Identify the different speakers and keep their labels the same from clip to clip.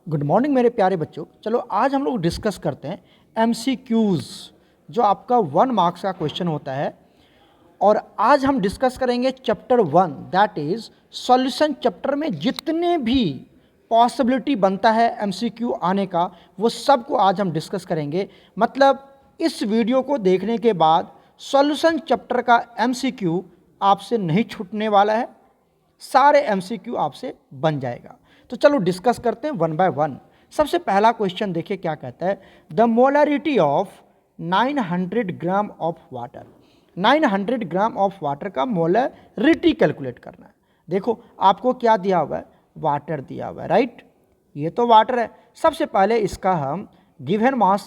Speaker 1: Good morning मेरे प्यारे बच्चों। चलो आज हम लोग डिस्कस करते हैं एमसीक्यूज़, जो आपका 1 मार्क्स का क्वेश्चन होता है। और आज हम डिस्कस करेंगे chapter 1, that is solution. Chapter में जितने भी पॉसिबिलिटी बनता है एमसीक्यू आने का, वो सब को आज हम डिस्कस करेंगे। मतलब इस वीडियो को देखने के बाद सॉल्यूशन चैप्टर का एमसीक्यू आपसे नहीं छूटने वाला है, सारे एमसीक्यू आपसे बन जाएगा। तो चलो डिस्कस करते हैं वन बाय वन। सबसे पहला क्वेश्चन देखिए क्या कहता है। The molarity of 900 gram of water. 900 gram of water का मोलरिटी कैलकुलेट करना है। देखो आपको क्या दिया हुआ है, वाटर दिया हुआ है, राइट। ये तो वाटर है। सबसे पहले इसका हम गिवन मास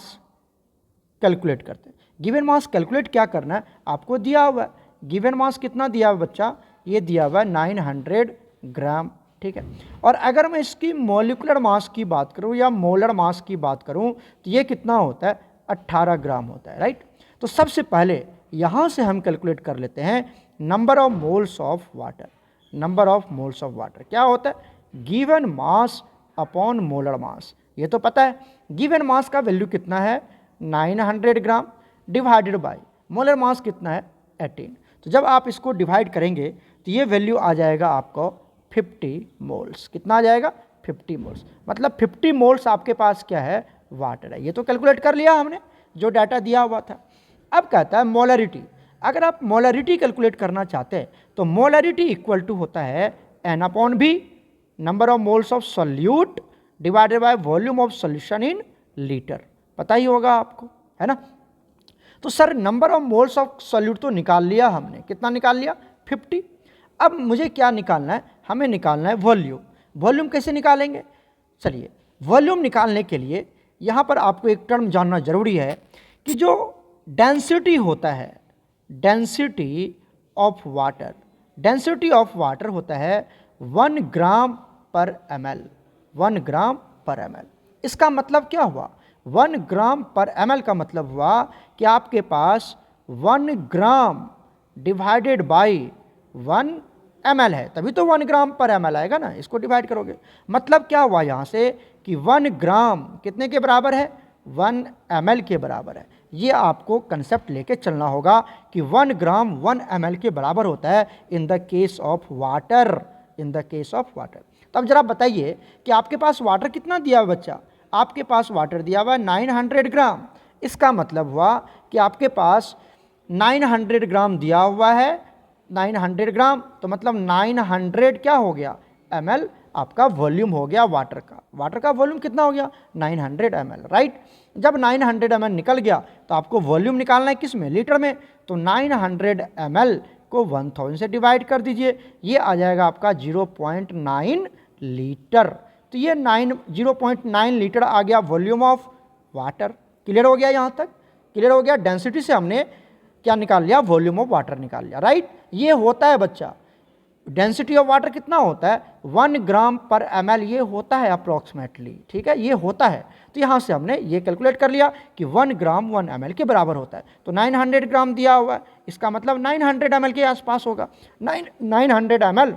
Speaker 1: कैलकुलेट करते हैं। गिवन मास कैलकुलेट क्या करना है, आपको दिया हुआ है। गिवन मास कितना दिया हुआ बच्चा, ये दिया हुआ है 900 ग्राम, ठीक है। और अगर मैं इसकी मॉलिक्यूलर मास की बात करूं या मोलर मास की बात करूं तो ये कितना होता है, 18 ग्राम होता है, राइट। तो सबसे पहले यहां से हम कैलकुलेट कर लेते हैं number of moles of water. Number of moles of water क्या होता है, given mass upon molar mass. ये तो पता है। गिवन मास का वैल्यू कितना है, 900 ग्राम, डिवाइडेड बाय मोलर मास कितना है, 18। तो जब आप इसको डिवाइड करेंगे तो ये वैल्यू आ जाएगा आपको 50 मोल्स। कितना आ जाएगा, 50 मोल्स। मतलब 50 मोल्स आपके पास क्या है, वाटर है। ये तो कैलकुलेट कर लिया हमने, जो डाटा दिया हुआ था। अब कहता है मोलरिटी। अगर आप मोलरिटी कैलकुलेट करना चाहते हैं तो मोलरिटी इक्वल टू होता है N upon b, number of moles of solute divided by volume of solution in litre. पता ही होगा आपको, है ना। तो sir number of moles of solute तो निकाल लिया हमने, कितना निकाल लिया, 50। अब मुझे क्या निकालना है, हमें निकालना है वॉल्यूम। वॉल्यूम कैसे निकालेंगे, चलिए वॉल्यूम निकालने के लिए यहाँ पर आपको एक टर्म जानना जरूरी है कि जो डेंसिटी होता है, density of water, density of water होता है 1 ग्राम पर ml। 1 ग्राम पर ml। इसका मतलब क्या हुआ, 1 ग्राम पर ml का मतलब हुआ कि आपके पास 1 ग्राम डिवाइडेड बाई 1 ml है, तभी तो 1 ग्राम पर ml आएगा ना। इसको डिवाइड करोगे, मतलब क्या हुआ यहाँ से कि 1 ग्राम कितने के बराबर है, 1 ml के बराबर है। ये आपको कंसेप्ट लेके चलना होगा कि 1 ग्राम 1 ml के बराबर होता है in the case of water, in the case of water. तो अब जरा बताइए कि आपके पास वाटर कितना दिया हुआ बच्चा, आपके पास वाटर दिया हुआ 900 ग्राम। इसका मतलब हुआ कि आपके पास 900 ग्राम दिया हुआ है, 900 ग्राम, तो मतलब 900 क्या हो गया, ml आपका वॉल्यूम हो गया वाटर का। वाटर का वॉल्यूम कितना हो गया, 900 ml, राइट। जब 900 ml निकल गया तो आपको वॉल्यूम निकालना है किस में, लीटर में। तो 900 ml को 1000 से डिवाइड कर दीजिए, ये आ जाएगा आपका 0.9 लीटर। तो ये 0.9 लीटर आ गया वॉल्यूम ऑफ वाटर। क्लियर हो गया, यहाँ तक क्लियर हो गया। डेंसिटी से हमने क्या निकाल लिया, वॉल्यूम ऑफ वाटर निकाल लिया, राइट। ये होता है बच्चा, डेंसिटी ऑफ वाटर कितना होता है, 1 ग्राम पर ml, ये होता है अप्रॉक्सीमेटली, ठीक है, ये होता है। तो यहाँ से हमने ये कैलकुलेट कर लिया कि 1 ग्राम 1 ml के बराबर होता है। तो 900 ग्राम दिया हुआ है, इसका मतलब 900 ml के आसपास होगा। 900 ml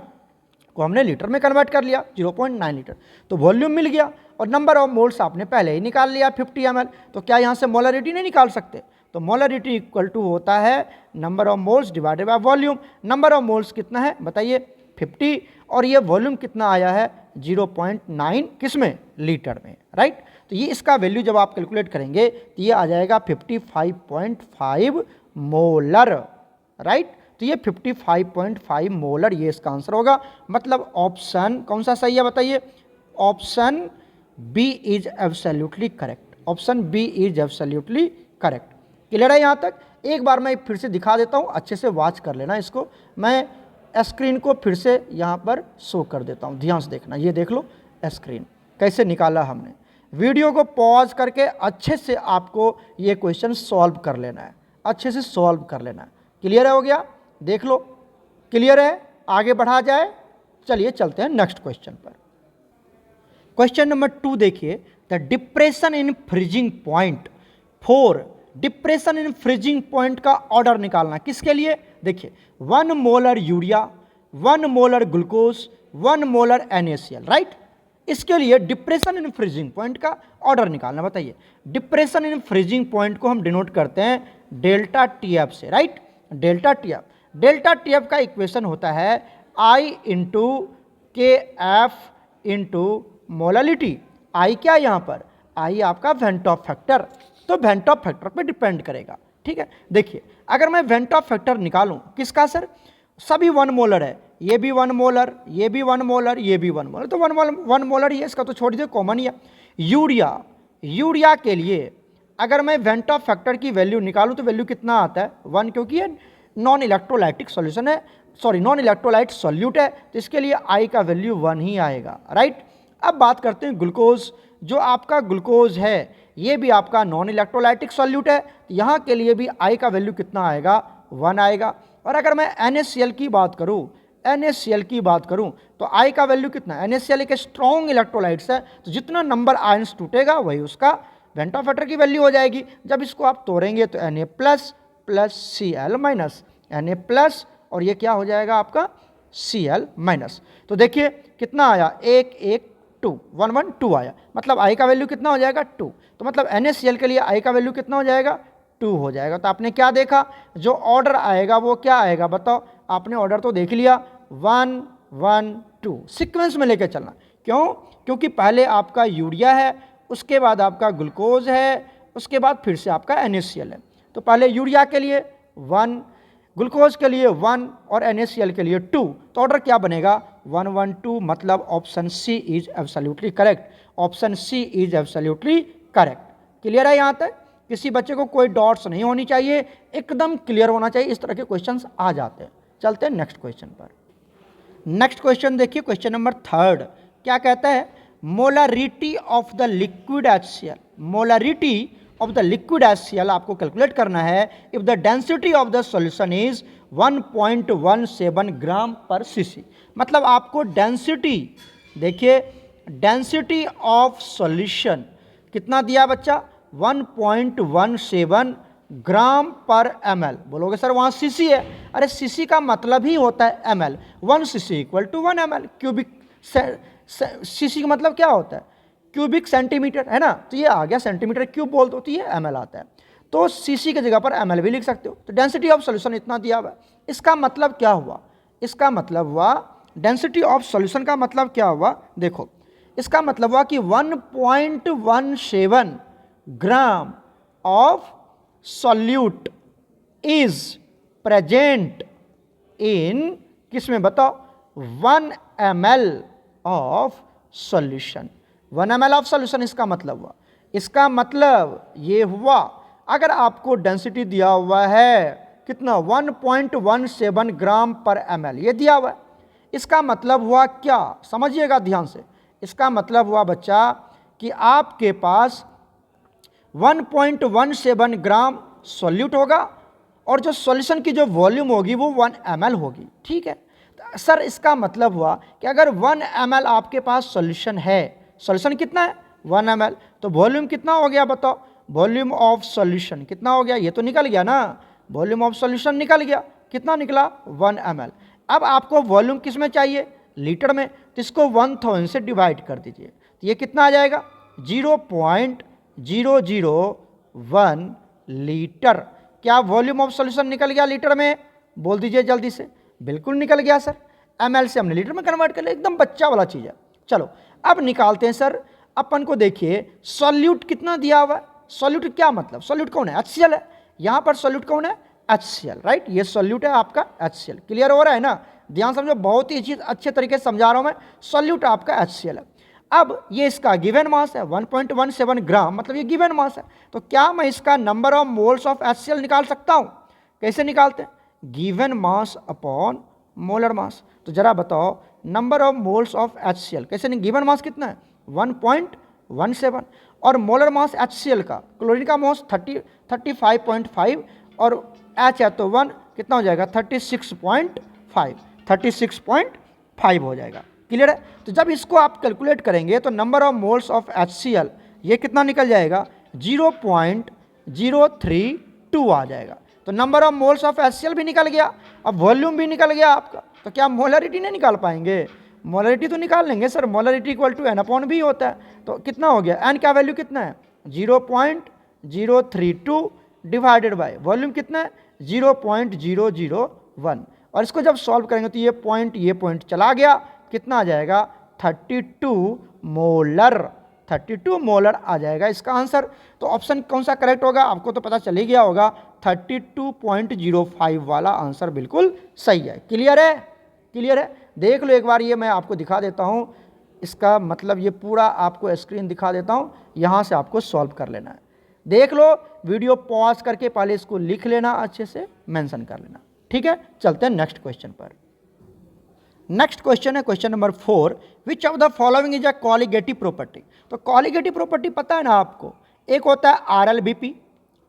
Speaker 1: को हमने लीटर में कन्वर्ट कर लिया, 0.9 लीटर। तो वॉल्यूम मिल गया और नंबर ऑफ मोल्स आपने पहले ही निकाल लिया 50 ml। तो क्या यहाँ से मोलरिटी नहीं निकाल सकते, तो मोलरिटी इक्वल टू होता है number of moles divided by volume. Number of moles कितना है बताइए, 50, और ये वॉल्यूम कितना आया है, 0.9 किस में, लीटर में, राइट। तो ये इसका वैल्यू जब आप कैलकुलेट करेंगे तो ये आ जाएगा 55.5 मोलर, राइट। तो ये 55.5 मोलर, ये इसका आंसर होगा। मतलब ऑप्शन कौन सा सही है बताइए, option B is absolutely correct. Option B is absolutely correct. Clear है यहाँ तक। एक बार मैं फिर से दिखा देता हूँ, अच्छे से वॉच कर लेना इसको। मैं स्क्रीन को फिर से यहाँ पर शो कर देता हूँ, ध्यान से देखना। ये देख लो स्क्रीन कैसे निकाला हमने। वीडियो को पॉज करके अच्छे से आपको ये क्वेश्चन सॉल्व कर लेना है, अच्छे से सॉल्व कर लेना है। क्लियर हो गया, देख लो क्लियर है। आगे बढ़ा जाए, चलिए चलते हैं नेक्स्ट क्वेश्चन पर। क्वेश्चन नंबर 2 देखिए, the depression in freezing point 4। Depression in freezing point का ऑर्डर निकालना किसके लिए, देखिए 1 molar urea, 1 molar glucose, 1 molar NaCl, right. इसके लिए डिप्रेशन इन फ्रीजिंग पॉइंट का ऑर्डर निकालना। बताइए, डिप्रेशन इन फ्रीजिंग पॉइंट को हम डिनोट करते हैं डेल्टा टी एफ से, right. Delta T F, delta T F का इक्वेशन होता है आई इंटू के एफ इंटू मोलालिटी। आई क्या है यहाँ पर, आई आपका वेंट ऑफ फैक्टर, तो वेंट ऑफ फैक्टर पे डिपेंड करेगा, ठीक है। देखिए, अगर मैं वेंट ऑफ फैक्टर निकालूं किसका सर, सभी 1 मोलर है, ये भी 1 मोलर, ये भी 1 मोलर, ये भी 1 मोलर, तो 1 मोलर ही है, इसका तो छोड़ दीजिए, कॉमन ही है। यूरिया के लिए अगर मैं वेंट ऑफ फैक्टर की वैल्यू निकालूं तो वैल्यू कितना आता है 1, क्योंकि ये नॉन इलेक्ट्रोलाइटिक सॉल्यूशन है, सॉरी नॉन इलेक्ट्रोलाइट सॉल्यूट है, तो इसके लिए आई का वैल्यू 1 ही आएगा, राइट। अब बात करते हैं ग्लूकोज। जो आपका ग्लूकोज है ये भी आपका नॉन इलेक्ट्रोलाइटिक सॉल्यूट है, तो यहाँ के लिए भी आई का वैल्यू कितना आएगा 1 आएगा। और अगर मैं NaCl की बात करूँ, NaCl की बात करूँ तो आई का वैल्यू कितना है, NaCl एक स्ट्रॉन्ग इलेक्ट्रोलाइट्स है, तो जितना नंबर आयंस टूटेगा वही उसका वेंट ऑफ फैक्टर की वैल्यू हो जाएगी। जब इसको आप तोड़ेंगे तो Na plus plus Cl minus, Na plus और ये क्या हो जाएगा आपका Cl माइनस। तो देखिए कितना आया, 1 1 2 1 1 2 आया, मतलब आई का वैल्यू कितना हो जाएगा 2। तो मतलब NaCl के लिए आई का वैल्यू कितना हो जाएगा 2 हो जाएगा। तो आपने क्या देखा, जो ऑर्डर आएगा वो क्या आएगा बताओ, आपने ऑर्डर तो देख लिया 1 1 2, सीक्वेंस में लेकर चलना। क्यों, क्योंकि पहले आपका यूरिया है, उसके बाद आपका ग्लूकोज है, उसके बाद फिर से आपका NaCl है। तो पहले यूरिया के लिए 1, ग्लूकोज के लिए 1 और NaCl के लिए 2, तो ऑर्डर क्या बनेगा 1 1 2, मतलब option C is absolutely correct, option C is absolutely correct. Clear है यहाँ तक, किसी बच्चे को कोई डॉट्स नहीं होनी चाहिए, एकदम क्लियर होना चाहिए, इस तरह के क्वेश्चंस आ जाते हैं। चलते हैं नेक्स्ट क्वेश्चन पर। नेक्स्ट क्वेश्चन देखिए, क्वेश्चन नंबर 3 क्या कहता है, molarity of the liquid HCl, molarity of the liquid HCl आपको कैलकुलेट करना है if the density of the solution is 1.17 ग्राम पर cc। मतलब आपको डेंसिटी, देखिए डेंसिटी ऑफ सॉल्यूशन कितना दिया बच्चा 1.17 ग्राम पर ml। बोलोगे सर वहाँ cc है, अरे cc का मतलब ही होता है ml, 1 cc equal to 1 ml। Cubic cc का मतलब क्या होता है, क्यूबिक सेंटीमीटर है ना, तो ये आ गया सेंटीमीटर क्यूब बोल दो तो ये ml आता है, तो cc की जगह पर ml भी लिख सकते हो। तो डेंसिटी ऑफ सॉल्यूशन इतना दिया हुआ है, इसका मतलब क्या हुआ, इसका मतलब हुआ डेंसिटी ऑफ सॉल्यूशन का मतलब क्या हुआ, देखो इसका मतलब हुआ कि 1.17 gram of solute is present in किस में बताओ 1 ml of solution, 1 ml of solution. इसका मतलब हुआ, इसका मतलब ये हुआ अगर आपको डेंसिटी दिया हुआ है कितना 1.17 ग्राम पर ml, ये दिया हुआ है, इसका मतलब हुआ क्या, समझिएगा ध्यान से, इसका मतलब हुआ बच्चा कि आपके पास 1.17 ग्राम सॉल्यूट होगा और जो सॉल्यूशन की जो वॉल्यूम होगी वो 1 ml होगी, ठीक है। सर इसका मतलब हुआ कि अगर 1 ml आपके पास सॉल्यूशन है, सॉल्यूशन कितना है 1 ml, तो वॉल्यूम कितना हो गया बताओ, वॉल्यूम ऑफ सॉल्यूशन कितना हो गया, ये तो निकल गया ना, वॉल्यूम ऑफ सॉल्यूशन निकल गया, कितना निकला 1 ml। अब आपको वॉल्यूम किस में चाहिए, लीटर में, तो इसको 1000 से डिवाइड कर दीजिए, तो ये कितना आ जाएगा 0.001 लीटर। क्या वॉल्यूम ऑफ सॉल्यूशन निकल गया लीटर में, बोल दीजिए जल्दी से, बिल्कुल निकल गया सर, ml से हमने लीटर में कन्वर्ट कर लिया, एकदम बच्चा वाला चीज़ है। चलो अब निकालते हैं सर, अपन को देखिए सॉल्यूट कितना दिया हुआ है, सॉल्यूट क्या मतलब, सॉल्यूट कौन है HCl है, यहाँ पर सॉल्यूट कौन है HCl, राइट, ये सॉल्यूट है आपका HCl। क्लियर हो रहा है ना, ध्यान समझो, बहुत ही अच्छे तरीके से समझा रहा हूँ मैं, सॉल्यूट आपका HCl है। अब ये इसका गिवन मास है 1.17 ग्राम, मतलब ये गिवन मास है, तो क्या मैं इसका number of moles of HCl निकाल सकता हूँ, कैसे निकालते हैं, given mass upon molar mass. तो जरा बताओ number of moles of HCl कैसे, नहीं गिवन मास कितना है 1.17 और मोलर मास HCl का, क्लोरीन का मास 35.5 और H है तो 1 कितना हो जाएगा 36.5 हो जाएगा। क्लियर है, तो जब इसको आप कैलकुलेट करेंगे तो number of moles of HCl ये कितना निकल जाएगा 0.032 आ जाएगा। तो number of moles of HCl भी निकल गया, अब वॉल्यूम भी निकल गया आपका, तो क्या मोलरिटी नहीं निकाल पाएंगे, मोलरिटी तो निकाल लेंगे sir, molarity equal to n/v होता है, तो कितना हो गया, n का वैल्यू कितना है 0.032 डिवाइडेड बाय वॉल्यूम कितना है 0.001, और इसको जब सॉल्व करेंगे तो ये पॉइंट चला गया, कितना आ जाएगा 32 मोलर, 32 मोलर आ जाएगा इसका आंसर। तो ऑप्शन कौन सा करेक्ट होगा आपको तो पता चल ही गया होगा, 32.05 वाला आंसर बिल्कुल सही है। क्लियर है, क्लियर है, देख लो एक बार, ये मैं आपको दिखा देता हूँ, इसका मतलब ये पूरा आपको स्क्रीन दिखा देता हूँ, यहाँ से आपको सॉल्व कर लेना है। देख लो, वीडियो पॉज करके पहले इसको लिख लेना, अच्छे से मेंशन कर लेना, ठीक है। चलते हैं नेक्स्ट क्वेश्चन पर। नेक्स्ट क्वेश्चन है question number 4, which of the following is a colligative property. तो कॉलिगेटिव प्रॉपर्टी पता है ना आपको, एक होता है RLBP,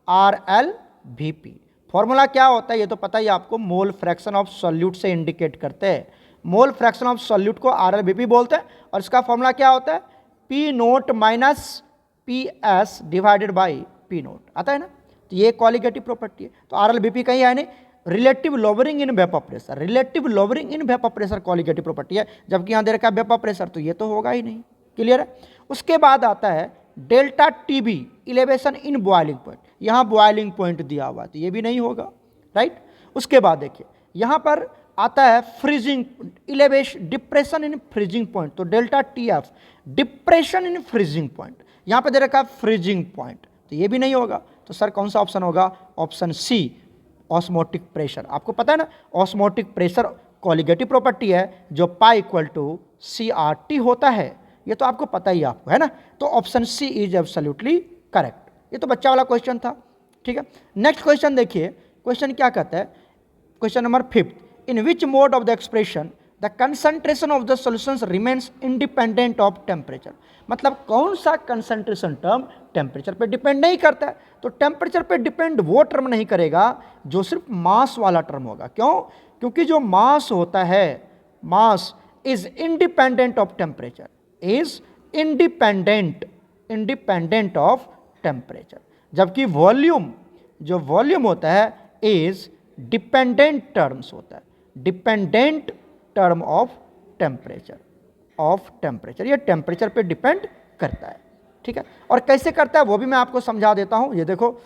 Speaker 1: RLBP फॉर्मूला क्या होता है ये तो पता ही आपको, मोल फ्रैक्शन ऑफ सॉल्यूट से इंडिकेट करते हैं, मोल फ्रैक्शन ऑफ सॉल्यूट को RLBP बोलते हैं, और इसका फॉर्मूला क्या होता है P0 minus PS divided by P0, आता है ना। तो ये कॉलिगेटिव प्रॉपर्टी है, तो RLBP कहीं है नहीं, relative lowering in vapour pressure, relative lowering in vapour pressure colligative property है, जबकि यहाँ दे रखा है वेपर प्रेशर, तो ये तो होगा ही नहीं। क्लियर है। उसके बाद आता है delta TB elevation in boiling point, यहाँ बॉइलिंग पॉइंट दिया हुआ है, तो ये भी नहीं होगा, राइट। उसके बाद देखिए यहाँ पर आता है freezing elevation, depression in freezing point, तो delta TF depression in freezing point, यहाँ पे दे रखा है फ्रीजिंग पॉइंट, तो ये भी नहीं होगा। तो सर कौन सा ऑप्शन होगा, ऑप्शन C ऑस्मोटिक प्रेशर। आपको पता है ना ऑस्मोटिक प्रेशर कॉलिगेटिव प्रॉपर्टी है, जो पाई इक्वल टू CRT होता है, ये तो आपको पता ही आपको है ना। तो option C is absolutely correct. ये तो बच्चा वाला क्वेश्चन था, ठीक है। नेक्स्ट क्वेश्चन देखिए, क्वेश्चन क्या कहता है, question number 5, in which mode of the expression the concentration of the solutions remains independent of temperature. मतलब कौन सा कंसंट्रेशन टर्म टेम्परेचर पे डिपेंड नहीं करता है। तो टेम्परेचर पे डिपेंड वो टर्म नहीं करेगा जो सिर्फ मास वाला टर्म होगा। क्यों? क्योंकि जो मास होता है, mass is independent of temperature, is independent of temperature, जबकि वॉल्यूम, जो वॉल्यूम होता है इज डिपेंडेंट टर्म्स होता है, डिपेंडेंट टर्म ऑफ टेम्परेचर, ये टेम्परेचर पे डिपेंड करता है, ठीक है। और कैसे करता है वो भी मैं आपको समझा देता हूं। ये देखो,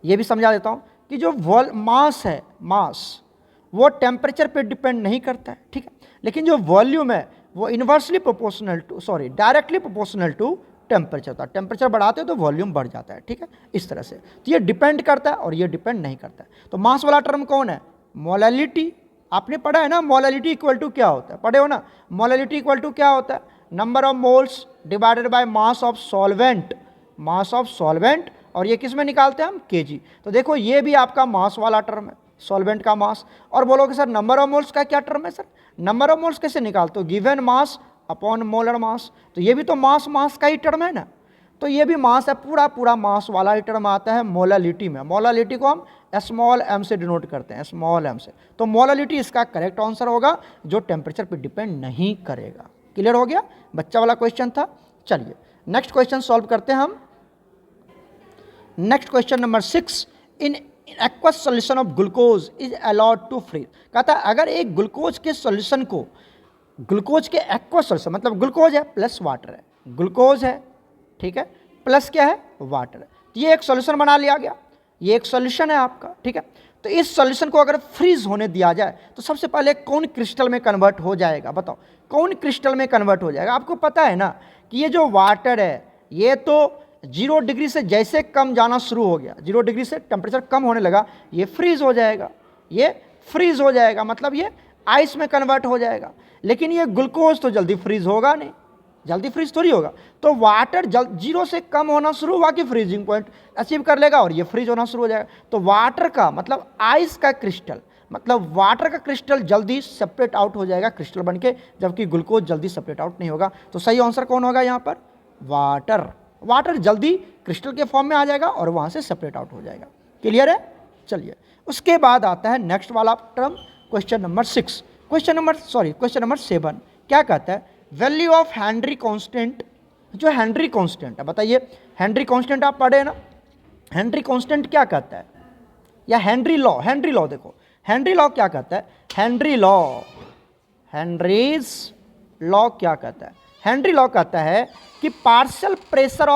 Speaker 1: ये भी समझा देता हूं कि जो मास है, मास वो टेम्परेचर पे डिपेंड नहीं करता है, ठीक है। लेकिन जो वॉल्यूम है वो inversely proportional to, directly proportional to temperature होता है। टेम्परेचर बढ़ाते हैं तो वॉल्यूम बढ़ जाता है, ठीक है, इस तरह से। तो ये डिपेंड करता है और ये डिपेंड नहीं करता है। तो मास वाला टर्म कौन है, मोलैलिटी। आपने पढ़ा है ना मोलैलिटी इक्वल टू क्या होता है, पढ़े हो ना। मोलैलिटी इक्वल टू क्या होता है, number of moles divided by mass of solvent, mass of solvent, और ये किस में निकालते हैं हम, kg। तो देखो ये भी आपका मास वाला टर्म है, सॉल्वेंट का मास। और बोलोगे सर नंबर ऑफ मोल्स का क्या टर्म है, सर नंबर ऑफ मोल्स कैसे निकालते हो, given mass upon molar mass, तो ये भी तो मास का ही टर्म है ना। तो ये भी मास है, पूरा मास वाला ही टर्म आता है मोलैलिटी में। मोलैलिटी को हम स्मॉल m से डिनोट करते हैं, स्मॉल m से। तो मोलैलिटी इसका करेक्ट आंसर होगा, जो टेम्परेचर पे डिपेंड नहीं करेगा। क्लियर हो गया, बच्चा वाला क्वेश्चन था। चलिए नेक्स्ट क्वेश्चन सॉल्व करते हैं हम। Next question number 6, in aqueous solution of glucose is allowed to freeze. कहता है अगर एक ग्लूकोज के सॉल्यूशन को, ग्लूकोज के एक्वस सॉल्यूशन मतलब ग्लूकोज है प्लस वाटर है, ग्लूकोज है, ठीक है, प्लस क्या है, वाटर है। तो ये एक सॉल्यूशन बना लिया गया, ये एक सॉल्यूशन है आपका, ठीक है। तो इस सॉल्यूशन को अगर फ्रीज होने दिया जाए तो सबसे पहले कौन क्रिस्टल में कन्वर्ट हो जाएगा, बताओ कौन क्रिस्टल में कन्वर्ट हो जाएगा। आपको पता है ना कि ये जो वाटर है ये तो 0 डिग्री से जैसे कम जाना शुरू हो गया, 0 डिग्री से टेम्परेचर कम होने लगा, ये फ्रीज हो जाएगा, ये फ्रीज हो जाएगा, मतलब ये आइस में कन्वर्ट हो जाएगा। लेकिन ये ग्लूकोज तो जल्दी फ्रीज होगा नहीं, जल्दी फ्रीज थोड़ी होगा। तो वाटर 0 से कम होना शुरू हुआ कि फ्रीजिंग पॉइंट अचीव कर लेगा और ये फ्रीज होना शुरू हो जाएगा। तो वाटर का मतलब आइस का क्रिस्टल, मतलब वाटर का क्रिस्टल जल्दी सेपरेट आउट हो जाएगा क्रिस्टल बनके, जबकि ग्लूकोज जल्दी सेपरेट आउट नहीं होगा। तो सही आंसर कौन होगा यहाँ पर, वाटर। वाटर जल्दी क्रिस्टल के फॉर्म में आ जाएगा और वहाँ से सेपरेट आउट हो जाएगा। क्लियर है। चलिए उसके बाद आता है नेक्स्ट वाला term, question number 6, question number 7 क्या कहता है, वैल्यू ऑफ हेनरी कांस्टेंट। जो हेनरी कांस्टेंट है, बताइए हेनरी कांस्टेंट आप पढ़े ना, हेनरी कांस्टेंट क्या कहता है, या हेनरी लॉ, हेनरी लॉ देखो, हेनरी लॉ क्या कहता है, हेनरी हेनरीज लॉ क्या कहता है? हेनरी लॉ कहता है कि partial pressure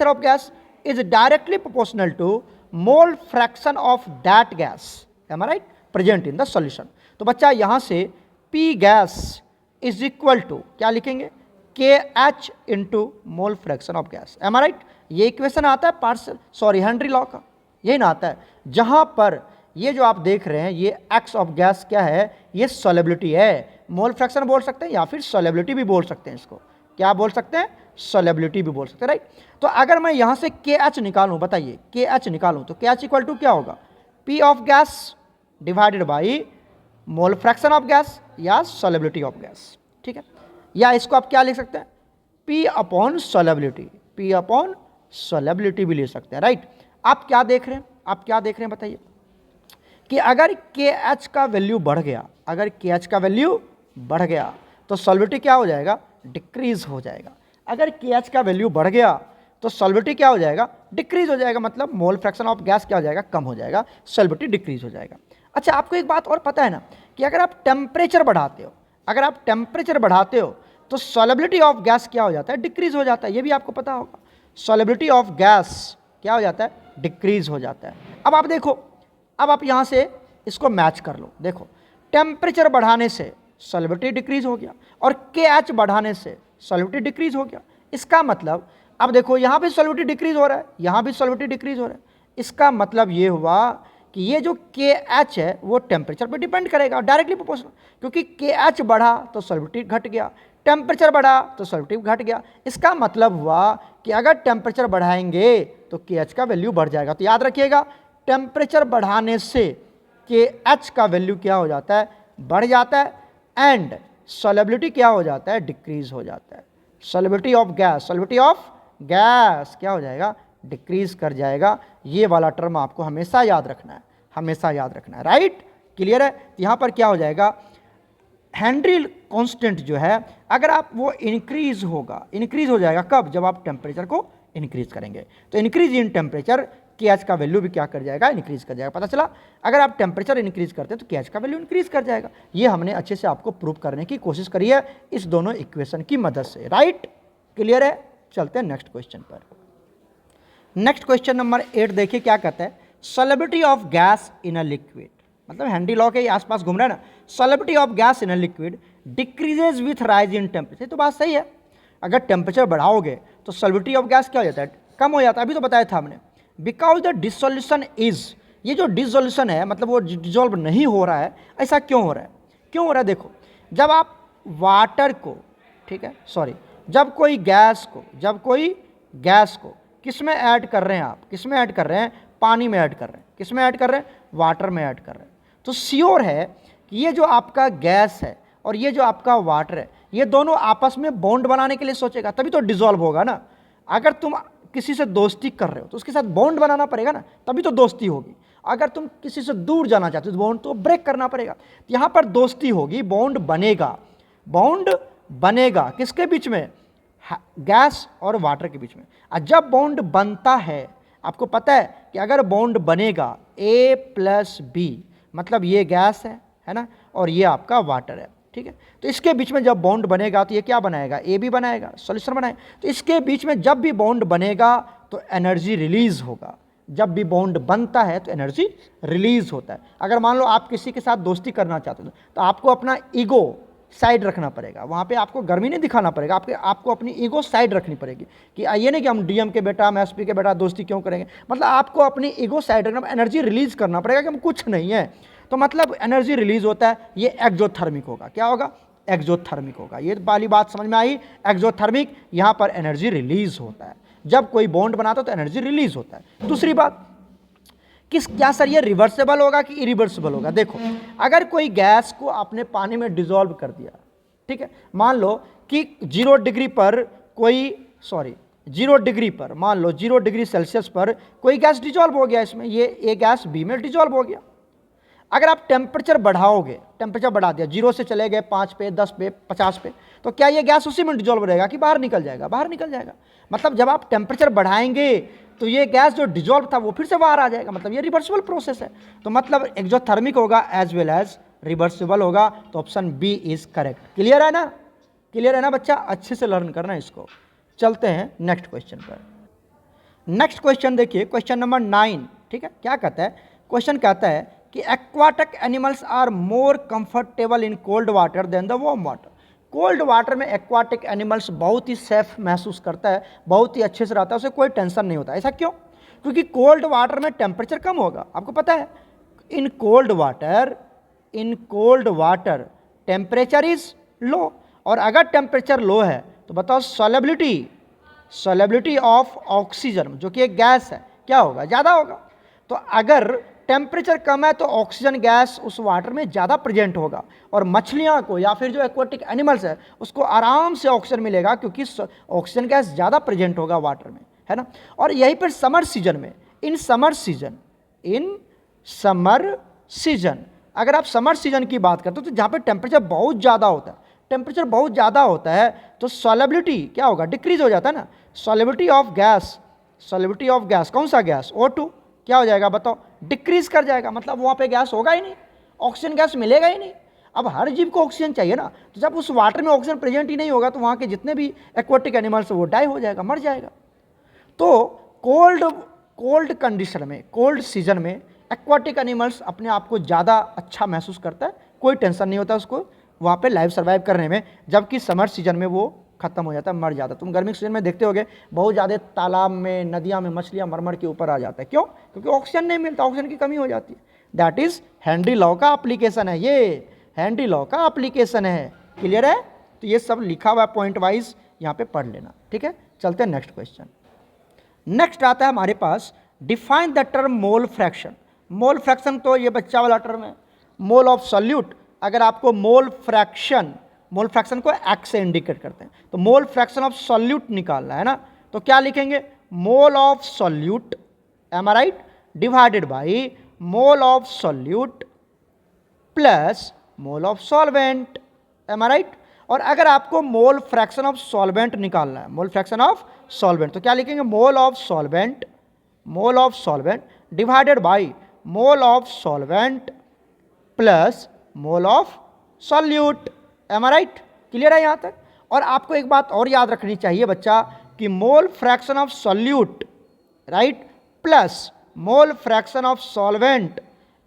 Speaker 1: of gas is directly proportional to mole fraction of that gas, am I right, present in the solution. तो बच्चा यहां से p gas is equal to क्या लिखेंगे? K h into mole fraction of gas, am I right. ये equation आता है Henry law का, यही ना आता है, जहां पर ये जो आप देख रहे हैं ये एक्स ऑफ गैस क्या है? ये सॉलिबिलिटी है। मोल फ्रैक्शन बोल सकते हैं या फिर सॉलिबिलिटी भी बोल सकते हैं, इसको क्या बोल सकते हैं? सॉलिबिलिटी भी बोल सकते हैं, राइट। तो अगर मैं यहां से के एच निकालूं, बताइए के एच निकालूं तो के एच इक्वल टू क्या होगा? P of gas divided by mole fraction of gas या सॉलिबिलिटी ऑफ गैस, ठीक है। या इसको आप क्या लिख सकते हैं? P upon solubility, P upon solubility भी ले सकते हैं, राइट। आप क्या देख रहे हैं बताइए कि अगर के एच का वैल्यू बढ़ गया, अगर के एच का वैल्यू बढ़ गया तो सॉलिबिलिटी क्या हो जाएगा? डिक्रीज हो जाएगा। अगर के एच का वैल्यू बढ़ गया तो सॉलिबिलिटी क्या हो जाएगा? डिक्रीज हो जाएगा, मतलब मोल फ्रैक्शन ऑफ गैस क्या हो जाएगा? कम हो जाएगा, सॉलिबिलिटी डिक्रीज हो जाएगा। अच्छा, आपको एक बात और पता है ना कि अगर आप टेम्परेचर बढ़ाते हो तो सॉलिबिलिटी ऑफ गैस क्या हो जाता है? डिक्रीज हो जाता है। ये भी आपको पता होगा, सॉलिबिलिटी ऑफ गैस क्या हो जाता है? डिक्रीज हो जाता है। अब आप देखो, अब आप यहाँ से इसको मैच कर लो, देखो टेम्परेचर बढ़ाने से सॉलिबिलिटी डिक्रीज हो गया और के एच बढ़ाने से सॉलिबिलिटी डिक्रीज हो गया। इसका मतलब अब देखो यहाँ भी सॉलिबिलिटी डिक्रीज हो रहा है, यहाँ भी सॉलिबिलिटी डिक्रीज हो रहा है। इसका मतलब ये हुआ कि ये जो के एच है वो टेम्परेचर पर डिपेंड करेगा, डायरेक्टली प्रोपोर्शनल, क्योंकि के एच बढ़ा तो सॉलिबिलिटी घट गया, टेम्परेचर बढ़ा तो सॉलिबिलिटी घट गया। इसका मतलब हुआ कि अगर टेम्परेचर बढ़ाएंगे तो के एच का वैल्यू बढ़ जाएगा। तो याद रखिएगा, टेम्परेचर बढ़ाने से के एच का वैल्यू क्या हो जाता है? बढ़ जाता है, एंड सॉलिबिलिटी क्या हो जाता है? डिक्रीज हो जाता है। सॉलिबिलिटी ऑफ गैस क्या हो जाएगा? डिक्रीज कर जाएगा। ये वाला टर्म आपको हमेशा याद रखना है, राइट, क्लियर है। यहाँ पर क्या हो जाएगा? हेनरी कांस्टेंट जो है अगर आप वो इंक्रीज हो जाएगा कब? जब आप टेम्परेचर को इंक्रीज करेंगे। तो इंक्रीज इन टेम्परेचर के एच का वैल्यू भी क्या कर जाएगा? इंक्रीज कर जाएगा। पता चला, अगर आप टेम्परेचर इंक्रीज करते हैं तो के एच का वैल्यू इंक्रीज कर जाएगा। ये हमने अच्छे से आपको प्रूव करने की कोशिश करी है इस दोनों इक्वेशन की मदद से, राइट, क्लियर है। चलते हैं नेक्स्ट क्वेश्चन पर। नेक्स्ट क्वेश्चन नंबर 8 देखिए क्या कहता है? Solubility of gas in a liquid, मतलब हेनरी लॉ के आसपास घूम रहा है ना। Solubility of gas in a liquid decreases with rise in temperature. तो बात सही है, अगर टेम्परेचर बढ़ाओगे तो सॉलिबिलिटी ऑफ गैस क्या हो जाता है? कम हो जाता है। अभी तो बताया था हमने, बिकॉज द डिसोल्यूशन इज, ये जो डिसोल्यूशन है मतलब वो डिजोल्व नहीं हो रहा है। ऐसा क्यों हो रहा है? देखो, जब आप वाटर को, ठीक है, सॉरी, जब कोई गैस को किस में ऐड कर रहे हैं आप? किस में ऐड कर रहे हैं? पानी में ऐड कर रहे हैं। किस में ऐड कर रहे हैं? वाटर में ऐड कर रहे हैं। तो श्योर है कि ये जो आपका गैस है और ये जो आपका वाटर है, ये दोनों आपस में बॉन्ड बनाने के लिए सोचेगा, तभी तो डिसॉल्व होगा ना। अगर तुम किसी से दोस्ती कर रहे हो तो उसके साथ बॉन्ड बनाना पड़ेगा ना, तभी तो दोस्ती होगी। अगर तुम किसी से दूर जाना चाहते हो तो बॉन्ड तो ब्रेक करना पड़ेगा। यहाँ पर दोस्ती होगी, बॉन्ड बनेगा किसके बीच में? गैस और वाटर के बीच में। और जब बॉन्ड बनता है, आपको पता है कि अगर बॉन्ड बनेगा A+B, मतलब ये गैस है ना, और ये आपका वाटर है, ठीक है। तो इसके बीच में जब बॉन्ड बनेगा तो ये क्या बनाएगा? AB बनाएगा, सॉल्यूशन बनाएगा। तो इसके बीच में जब भी बॉन्ड बनेगा तो एनर्जी रिलीज होगा। जब भी बॉन्ड बनता है तो एनर्जी रिलीज होता है। अगर मान लो आप किसी के साथ दोस्ती करना चाहते हो तो आपको अपना ईगो साइड रखना पड़ेगा, वहाँ पे आपको गर्मी नहीं दिखाना पड़ेगा, आपको अपनी ईगो साइड रखनी पड़ेगी कि ये नहीं कि हम डीएम के बेटा, हम एसपी के बेटा, दोस्ती क्यों करेंगे। मतलब आपको अपनी ईगो साइड रखना, एनर्जी रिलीज करना पड़ेगा कि हम कुछ नहीं है। तो मतलब एनर्जी रिलीज होता है, ये एक्सोथर्मिक होगा। क्या होगा? एक्सोथर्मिक होगा। ये वाली बात समझ में आई? एक्सोथर्मिक, यहाँ पर एनर्जी रिलीज होता है। जब कोई बॉन्ड बनाता है तो एनर्जी रिलीज होता है। दूसरी बात, क्या सर ये रिवर्सेबल होगा कि इरिवर्सिबल होगा? देखो, अगर कोई गैस को आपने पानी में डिसॉल्व कर दिया, ठीक है, मान लो कि 0 डिग्री पर, मान लो 0 डिग्री सेल्सियस पर कोई गैस डिसॉल्व हो गया, इसमें ये गैस बी में डिसॉल्व हो गया। अगर आप टेम्परेचर बढ़ाओगे, टेम्परेचर बढ़ा दिया, 0 से चले गए 5 पे, 10 पे, 50 पे, तो क्या ये गैस उसी में डिसॉल्व रहेगा कि बाहर निकल जाएगा? बाहर निकल जाएगा। मतलब जब आप टेम्परेचर बढ़ाएंगे तो ये गैस जो डिसॉल्व था वो फिर से बाहर आ जाएगा। मतलब ये रिवर्सिबल प्रोसेस है। तो मतलब एक्सोथर्मिक होगा एज वेल एज रिवर्सिबल होगा, तो option B is correct. Clear है ना? क्लियर है ना बच्चा? अच्छे से लर्न करना इसको। चलते हैं नेक्स्ट क्वेश्चन पर। नेक्स्ट क्वेश्चन देखिए, क्वेश्चन नंबर 9। ठीक है, क्या कहता है? क्वेश्चन कहता है कि aquatic animals are more comfortable in cold water than the warm water. Cold water में एक्वाटिक एनिमल्स बहुत ही सेफ महसूस करता है, बहुत ही अच्छे से रहता है, उसे कोई टेंशन नहीं होता। ऐसा क्यों? क्योंकि कोल्ड वाटर में टेम्परेचर कम होगा। आपको पता है इन cold water temperature is low, और अगर टेम्परेचर लो है तो बताओ सॉलेबिलिटी ऑफ ऑक्सीजन, जो कि एक गैस है, क्या होगा? ज़्यादा होगा। तो अगर टेम्परेचर कम है तो ऑक्सीजन गैस उस वाटर में ज़्यादा प्रेजेंट होगा, और मछलियाँ को या फिर जो एक्वाटिक एनिमल्स है उसको आराम से ऑक्सीजन मिलेगा, क्योंकि ऑक्सीजन गैस ज़्यादा प्रेजेंट होगा वाटर में, है ना। और यहीं पर समर सीजन में, इन समर सीजन अगर आप समर सीजन की बात करते हो तो जहाँ पे टेम्परेचर बहुत ज़्यादा होता है, तो सॉलेबिलिटी क्या होगा? डिक्रीज हो जाता है ना। सॉलेबिलिटी ऑफ गैस, कौन सा गैस? O2, क्या हो जाएगा बताओ? डिक्रीज कर जाएगा। मतलब वहाँ पे गैस होगा ही नहीं, ऑक्सीजन गैस मिलेगा ही नहीं। अब हर जीव को ऑक्सीजन चाहिए ना, तो जब उस वाटर में ऑक्सीजन प्रेजेंट ही नहीं होगा तो वहाँ के जितने भी एक्वाटिक एनिमल्स वो डाई हो जाएगा, मर जाएगा। तो कोल्ड कंडीशन में, कोल्ड सीजन में एक्वाटिक एनिमल्स अपने आप को ज़्यादा अच्छा महसूस करता है, कोई टेंशन नहीं होता उसको वहाँ पे लाइफ सर्वाइव करने में, जबकि समर सीजन में वो खत्म हो जाता है, मर जाता है। तुम गर्मी के सीजन में देखते होगे बहुत ज़्यादा तालाब में, नदियाँ में मछलियाँ मर के ऊपर आ जाता है। क्यों? क्योंकि ऑक्सीजन नहीं मिलता, ऑक्सीजन की कमी हो जाती है। दैट इज हेनरी लॉ का एप्लीकेशन है, ये हेनरी लॉ का एप्लीकेशन है। क्लियर है? तो ये सब लिखा हुआ है पॉइंट वाइज, यहाँ पे पढ़ लेना। ठीक है, चलते हैं नेक्स्ट क्वेश्चन। नेक्स्ट आता है हमारे पास, define the term mole fraction. Mole fraction तो ये बच्चा वाला टर्म है। मोल ऑफ सॉल्यूट, अगर आपको मोल फ्रैक्शन को एक्स से इंडिकेट करते हैं, तो मोल फ्रैक्शन ऑफ सॉल्यूट निकालना है ना, तो क्या लिखेंगे? Mole of solute, am I right, divided by mole of solute plus mole of solvent, am I right. और अगर आपको मोल फ्रैक्शन ऑफ सॉल्वेंट निकालना है, मोल फ्रैक्शन ऑफ सॉल्वेंट, तो क्या लिखेंगे? Mole of solvent divided by mole of solvent plus mole of solute, am I right. Clear है यहाँ तक? और आपको एक बात और याद रखनी चाहिए बच्चा, कि मोल fraction of solute right plus mole fraction of solvent,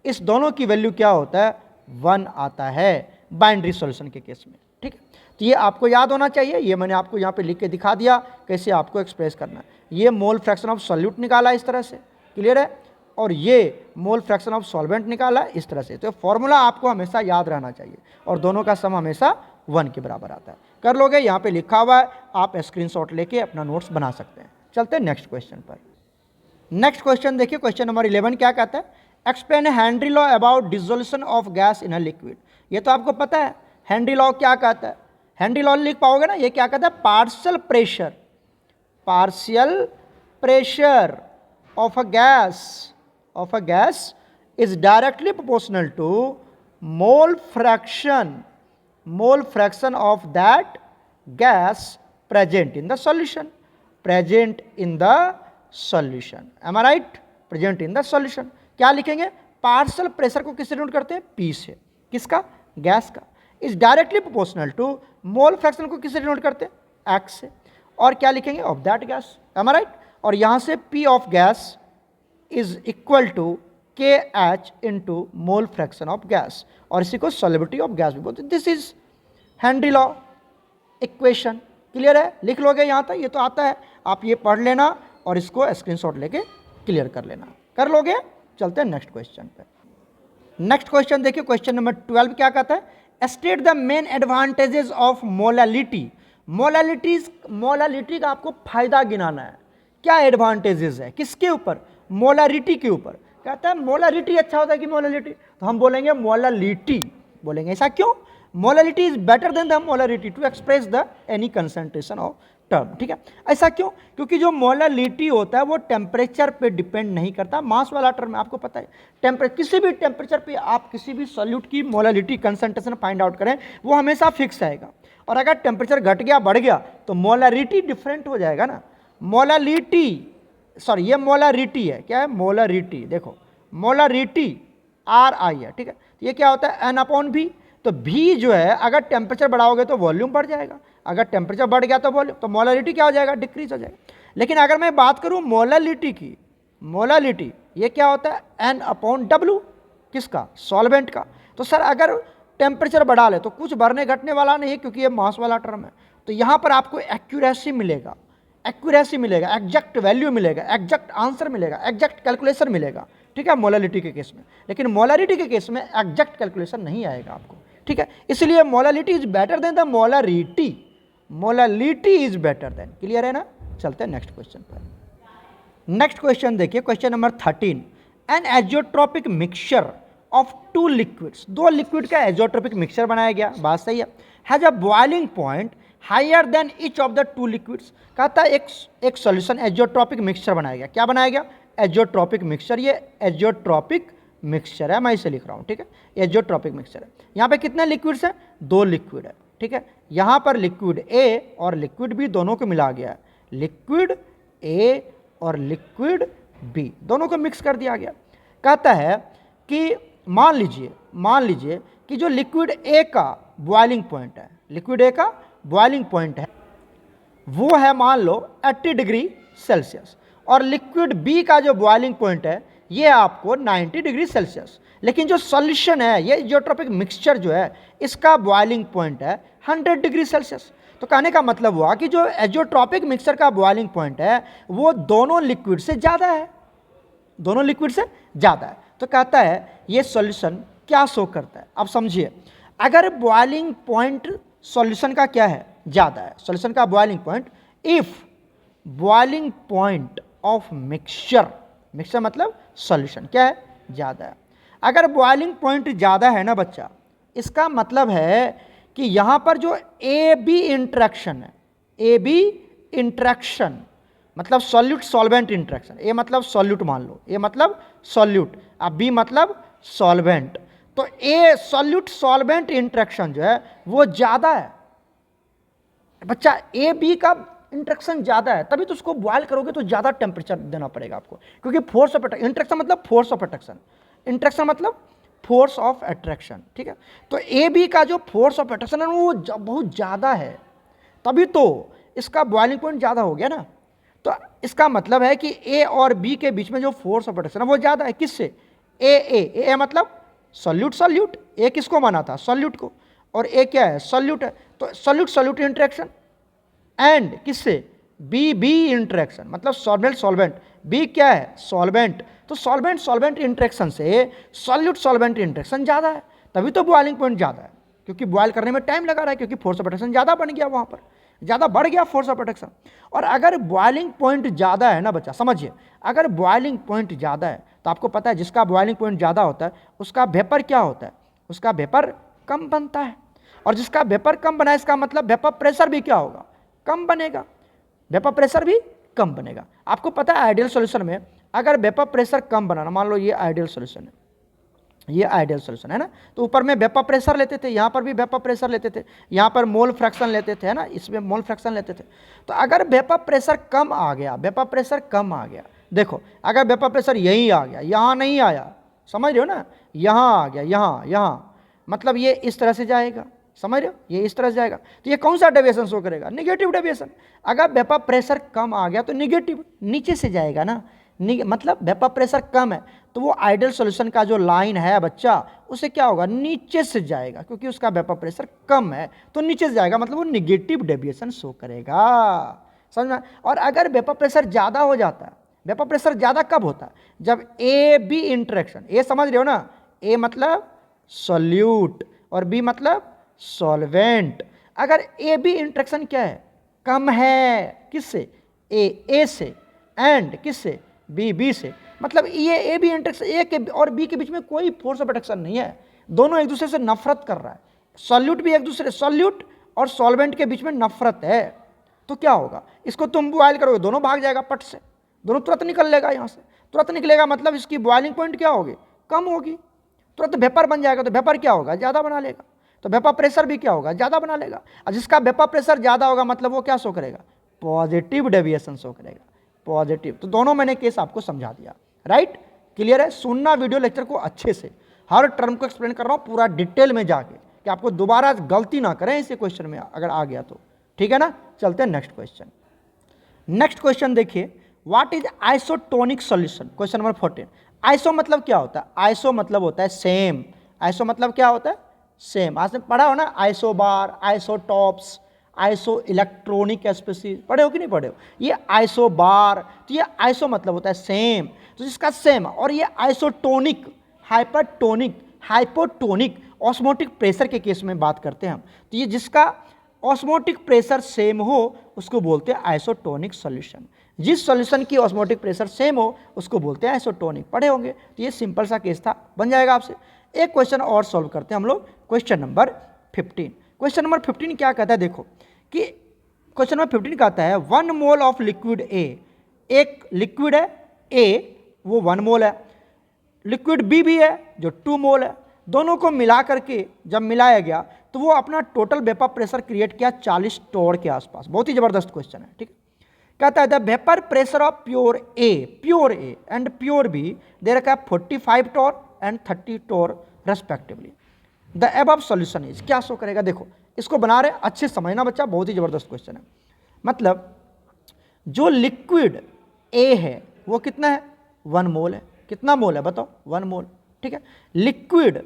Speaker 1: इस दोनों की वैल्यू क्या होता है? 1 आता है बाइनरी सॉल्यूशन के केस में। ठीक है, तो ये आपको याद होना चाहिए। ये मैंने आपको यहाँ पे लिख के दिखा दिया कैसे आपको एक्सप्रेस करना है। ये मोल फ्रैक्शन ऑफ सॉल्यूट निकाला इस तरह से, क्लियर है, और ये मोल फ्रैक्शन ऑफ सॉल्वेंट निकाला इस तरह से। तो फॉर्मूला आपको हमेशा याद रहना चाहिए, और दोनों का सम हमेशा 1 के बराबर आता है। कर लोगे? यहाँ पे लिखा हुआ है, आप स्क्रीनशॉट लेके अपना नोट्स बना सकते हैं। चलते हैं नेक्स्ट क्वेश्चन पर। नेक्स्ट क्वेश्चन देखिए, क्वेश्चन नंबर 11 क्या कहता है? Explain Henry law about dissolution of gas in a liquid. ये तो आपको पता है हेनरी लॉ क्या कहता है। हेनरी लॉ लिख पाओगे ना? ये क्या कहता है? Partial pressure of a gas is directly proportional to mole fraction of that gas present in the solution. Am I right? Present in the solution. क्या लिखेंगे? पार्शियल प्रेशर को किससे डिनोट करते हैं? P से। किसका? गैस का। Is directly proportional to mole fraction को किससे डिनोट करते हैं? X से। और क्या लिखेंगे? Of that gas. Am I right? और यहाँ से P of gas is equal to KH into mole fraction of gas, और इसी को सॉलिबिलिटी ऑफ गैस भी बोलते हैं। This is Henry law equation. Clear है? लिख लोगे यहाँ तक? ये तो आता है, आप ये पढ़ लेना और इसको स्क्रीनशॉट लेके क्लियर कर लेना। कर लोगे? चलते हैं नेक्स्ट क्वेश्चन पे। नेक्स्ट क्वेश्चन देखिए, क्वेश्चन नंबर 12 क्या कहता है? State the main advantages of molality. Molality का आपको फायदा गिनाना है। क्या एडवांटेजेस है? किसके ऊपर? मोलारिटी के ऊपर। कहता है मोलारिटी अच्छा होता है कि मोलालिटी, तो हम बोलेंगे मोलालिटी बोलेंगे। ऐसा क्यों? Molality is better than the molarity to express the any concentration of term. ठीक है, ऐसा क्यों? क्योंकि जो मोलालिटी होता है वो टेम्परेचर पे डिपेंड नहीं करता, मास वाला टर्म है, आपको पता है। किसी भी टेम्परेचर पे आप किसी भी सॉल्यूट की मोलालिटी कंसंट्रेशन फाइंड आउट करें, वो हमेशा फिक्स आएगा। और अगर टेम्परेचर घट गया बढ़ गया तो मोलारिटी डिफरेंट हो जाएगा ना। ये मोलारिटी है। क्या है? मोलारिटी। देखो मोलारिटी RI है, ठीक है। तो ये क्या होता है, N/V। तो V जो है अगर टेम्परेचर बढ़ाओगे तो वॉल्यूम बढ़ जाएगा, अगर टेम्परेचर बढ़ गया तो वॉल्यूम, तो मोलरिटी क्या हो जाएगा, डिक्रीज हो जाएगा। लेकिन अगर मैं बात करूं मोलरिटी की, मोलरिटी ये क्या होता है, N/W, किसका, सॉल्वेंट का। तो सर अगर टेम्परेचर बढ़ा ले तो कुछ बढ़ने घटने वाला नहीं है, क्योंकि ये मास वाला टर्म है। तो यहाँ पर आपको एक्यूरेसी मिलेगा, एक्यूरेसी मिलेगा, एग्जैक्ट वैल्यू मिलेगा, एग्जैक्ट आंसर मिलेगा, एग्जैक्ट कैलकुलेशन मिलेगा, ठीक है, मोलरिटी के केस में। लेकिन मोलरिटी के केस में एग्जैक्ट कैलकुलेशन नहीं आएगा आपको, ठीक है। इसलिए molarity is better than the molarity, molarity is better than. Clear है ना। चलते हैं नेक्स्ट क्वेश्चन पर। नेक्स्ट क्वेश्चन देखिए, question number 13। An azeotropic mixture of two liquids, दो लिक्विड का एजोट्रोपिक मिक्सचर बनाया गया, बात सही है। Has a boiling point higher than each of the two liquids. कहता है एक सॉल्यूशन एजोट्रोपिक मिक्सचर बनाया गया। क्या बनाया गया, एजोट्रोपिक मिक्सचर। ये एजोट्रोपिक मिक्सचर है, मैं इसे लिख रहा हूँ, ठीक है, एजोट्रोपिक मिक्सचर है। यहाँ पे कितने लिक्विड्स हैं, दो लिक्विड है, ठीक है। यहाँ पर लिक्विड ए और लिक्विड बी दोनों को मिला गया है, लिक्विड ए और लिक्विड बी दोनों को मिक्स कर दिया गया। कहता है कि मान लीजिए कि जो लिक्विड ए का बॉइलिंग पॉइंट है, लिक्विड ए का बॉइलिंग पॉइंट है वो है मान लो 80 डिग्री सेल्सियस, और लिक्विड बी का जो बॉइलिंग पॉइंट है ये आपको 90 डिग्री सेल्सियस। लेकिन जो सॉल्यूशन है, ये इजोट्रोपिक मिक्सचर जो है, इसका बॉइलिंग पॉइंट है 100 डिग्री सेल्सियस। तो कहने का मतलब हुआ कि जो एजोट्रोपिक मिक्सचर का बॉइलिंग पॉइंट है वो दोनों लिक्विड से ज़्यादा है, दोनों लिक्विड से ज़्यादा है। तो कहता है ये सॉल्यूशन क्या शो करता है। अब समझिए, अगर बॉइलिंग पॉइंट सॉल्यूशन का क्या है, ज़्यादा है, सॉल्यूशन का boiling point, if boiling point of mixture, mixture मतलब सॉल्यूशन क्या है, ज़्यादा है। अगर बॉइलिंग पॉइंट ज़्यादा है ना बच्चा, इसका मतलब है कि यहाँ पर जो ए बी इंट्रैक्शन है, ए बी इंट्रैक्शन मतलब सॉल्यूट सॉल्वेंट इंट्रैक्शन, ए मतलब सॉल्यूट मान लो, ए मतलब सॉल्यूट, अब बी मतलब सॉल्वेंट। तो ए सॉल्यूट सॉल्वेंट इंट्रैक्शन जो है वो ज़्यादा है बच्चा, ए बी का इंट्रैक्शन ज़्यादा है, तभी तो उसको बॉयल करोगे तो ज़्यादा टेम्परेचर देना पड़ेगा आपको, क्योंकि फोर्स ऑफ इंट्रैक्शन मतलब फोर्स ऑफ अट्रैक्शन, इंट्रैक्शन मतलब फोर्स ऑफ अट्रैक्शन, ठीक है। तो ए बी का जो फोर्स ऑफ अट्रैक्शन है वो बहुत ज़्यादा है, तभी तो इसका बॉइलिंग पॉइंट ज़्यादा हो गया ना। तो इसका मतलब है कि ए और बी के बीच में जो फोर्स ऑफ अट्रैक्शन है वो ज़्यादा है, किससे, ए मतलब सॉल्यूट, सॉल्यूट ए किसको माना था, सॉल्यूट को, और ए क्या है, सॉल्यूट है। तो सॉल्यूट सॉल्यूट इंट्रैक्शन एंड किससे, बी बी इंट्रैक्शन मतलब सॉल्वेंट सॉल्वेंट, बी क्या है, सॉल्वेंट। तो सॉल्वेंट सॉल्वेंट इंट्रैक्शन से सॉल्यूट सॉल्वेंट इंट्रैक्शन ज़्यादा है, तभी तो बॉइलिंग पॉइंट ज़्यादा है, क्योंकि बॉयल करने में टाइम लगा रहा है, क्योंकि फोर्स ऑफ अट्रैक्शन ज़्यादा बन गया, वहाँ पर ज़्यादा बढ़ गया फोर्स ऑफ अट्रैक्शन। और अगर बॉइलिंग पॉइंट ज़्यादा है ना बच्चा, समझिए, अगर बॉइलिंग पॉइंट ज़्यादा है तो आपको पता है जिसका बॉइलिंग पॉइंट ज़्यादा होता है उसका वेपर क्या होता है, उसका वेपर कम बनता है, और जिसका वेपर कम बना है इसका मतलब वेपर प्रेशर भी क्या होगा, कम बनेगा, वेपर प्रेशर भी कम बनेगा। आपको पता है आइडियल सॉल्यूशन में अगर वेपर प्रेशर कम बनाना, मान लो ये आइडियल सॉल्यूशन है, ये आइडियल सॉल्यूशन है ना, तो ऊपर में वेपर प्रेशर लेते थे, यहाँ पर भी वेपर प्रेशर लेते थे, यहाँ पर मोल फ्रैक्शन लेते थे, है ना, इसमें मोल फ्रैक्शन लेते थे। तो अगर वेपर प्रेशर कम आ गया, वेपर प्रेशर कम आ गया, देखो अगर वेपर प्रेशर यहीं आ गया, यहाँ नहीं आया, समझ रहे हो ना, यहाँ आ गया, यहाँ मतलब ये इस तरह से जाएगा, समझ रहे हो, ये इस तरह से जाएगा, तो ये कौन सा डेविएशन शो करेगा, निगेटिव डेविएशन। अगर वेपर प्रेशर कम आ गया तो निगेटिव, नीचे से जाएगा ना, मतलब वेपर प्रेशर कम है तो वो आइडियल सॉल्यूशन का जो लाइन है बच्चा उसे क्या होगा, नीचे से जाएगा, क्योंकि उसका वेपर प्रेशर कम है तो नीचे से जाएगा, मतलब वो निगेटिव डेविएशन शो करेगा, समझ में। और अगर वेपर प्रेशर ज़्यादा हो जाता है, वेपर प्रेशर ज़्यादा कब होता है, जब ए बी इंट्रैक्शन, ए समझ रहे हो ना, ए मतलब सॉल्यूट और बी मतलब सॉल्वेंट, अगर ए बी इंट्रैक्शन क्या है, कम है, किससे, ए से, एंड किससे, बी बी से, मतलब ये ए बी इंट्रैक्शन, ए के और बी के बीच में कोई फोर्स ऑफ अट्रैक्शन नहीं है, दोनों एक दूसरे से नफरत कर रहा है, सॉल्यूट भी एक दूसरे, सॉल्यूट और सॉल्वेंट के बीच में नफरत है, तो क्या होगा, इसको तुम बॉयल करोगे दोनों भाग जाएगा पट से, दोनों तुरंत निकल लेगा, यहाँ से तुरंत निकलेगा, मतलब इसकी बॉइलिंग पॉइंट क्या होगी, कम होगी, तुरंत वेपर बन जाएगा, तो वेपर क्या होगा, ज़्यादा बना लेगा, तो वेपर प्रेशर भी क्या होगा, ज़्यादा बना लेगा, और जिसका वेपर प्रेशर ज़्यादा होगा मतलब वो क्या शो करेगा, पॉजिटिव डेविएशन शो करेगा, पॉजिटिव। तो दोनों मैंने केस आपको समझा दिया, राइट, क्लियर है। सुनना वीडियो लेक्चर को अच्छे से, हर टर्म को एक्सप्लेन कर रहा हूँ पूरा डिटेल में जाके, कि आपको दोबारा गलती ना करें इस क्वेश्चन में अगर आ गया तो, ठीक है ना। चलते हैं नेक्स्ट क्वेश्चन। नेक्स्ट क्वेश्चन देखिए, what is isotonic solution, question number 14। Iso मतलब क्या होता है? आइसो मतलब होता है सेम। आइसो मतलब क्या होता है? सेम। आज पढ़ा हो ना, isobar, isotopes, iso electronic species, पढ़े हो कि नहीं पढ़े हो? ये आइसोबार, तो ये आइसो मतलब होता है सेम, तो जिसका सेम। और ये isotonic, hypertonic, hypotonic, osmotic pressure के केस में बात करते हैं हम, तो ये जिसका ऑस्मोटिक प्रेशर सेम हो उसको बोलते हैं आइसोटोनिक सॉल्यूशन। जिस सॉल्यूशन की ऑस्मोटिक प्रेशर सेम हो उसको बोलते हैं आइसोटोनिक। पढ़े होंगे, तो ये सिंपल सा केस था, बन जाएगा आपसे। एक क्वेश्चन और सॉल्व करते हैं हम लोग, क्वेश्चन नंबर 15। क्वेश्चन नंबर 15 क्या कहता है? देखो कि क्वेश्चन नंबर 15 कहता है 1 मोल ऑफ लिक्विड ए, एक लिक्विड है ए, वो 1 मोल है, लिक्विड बी भी है जो 2 मोल है, दोनों को मिला करके जब मिलाया गया तो वो अपना टोटल वेपर प्रेशर क्रिएट किया 40 टोर के आसपास। बहुत ही जबरदस्त क्वेश्चन है, ठीक है। कहता है the vapour pressure of pure A and pure B दे रखा है 45 torr and 30 torr respectively. The above solution is, क्या शो करेगा? देखो इसको बना रहे, अच्छे समझना बच्चा, बहुत ही जबरदस्त क्वेश्चन है। मतलब जो लिक्विड ए है वो कितना है? 1 मोल है। कितना मोल है बताओ? 1 मोल, ठीक है। लिक्विड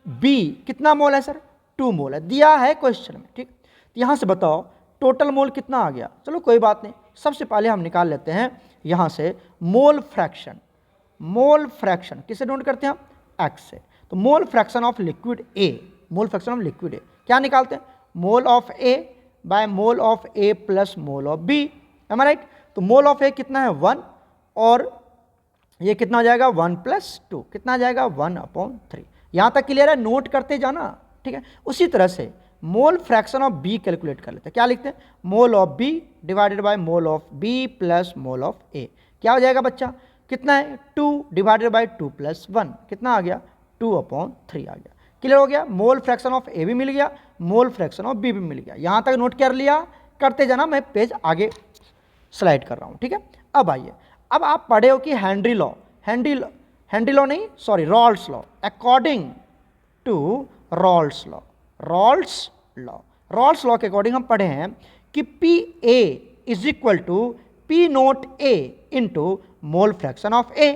Speaker 1: बी कितना मोल है सर? 2 मोल है, दिया है क्वेश्चन में, ठीक। तो यहां से बताओ टोटल मोल कितना आ गया? चलो कोई बात नहीं, सबसे पहले हम निकाल लेते हैं यहां से मोल फ्रैक्शन। मोल फ्रैक्शन किसे नोट करते हैं हम? एक्स से। तो mole fraction of liquid A, mole fraction of liquid A क्या निकालते हैं? Mole of A by mole of A plus mole of B, am I right? तो मोल ऑफ ए कितना है? 1, और ये कितना हो जाएगा? 1 + 2, कितना आ जाएगा? 1/3। यहां तक क्लियर है? नोट करते जाना, ठीक है। उसी तरह से mole fraction of B calculate कर लेते हैं। क्या लिखते हैं? Mole of B divided by mole of B plus mole of A. क्या हो जाएगा बच्चा? कितना है? 2 डिवाइडेड बाय 2 + 1, कितना आ गया? 2/3 आ गया। क्लियर हो गया? मोल फ्रैक्शन ऑफ ए भी मिल गया, मोल फ्रैक्शन ऑफ बी भी मिल गया। यहां तक नोट कर लिया? करते जाना, मैं पेज आगे स्लाइड कर रहा हूं, ठीक है। अब आइए, अब आप पढ़े हो कि हेनरी लॉ, हेनरी लॉ नहीं sorry, Raoult's law, according to Raoult's law, Raoult's law के अकॉर्डिंग हम पढ़े हैं कि P A is equal to P naught A into mole fraction of A.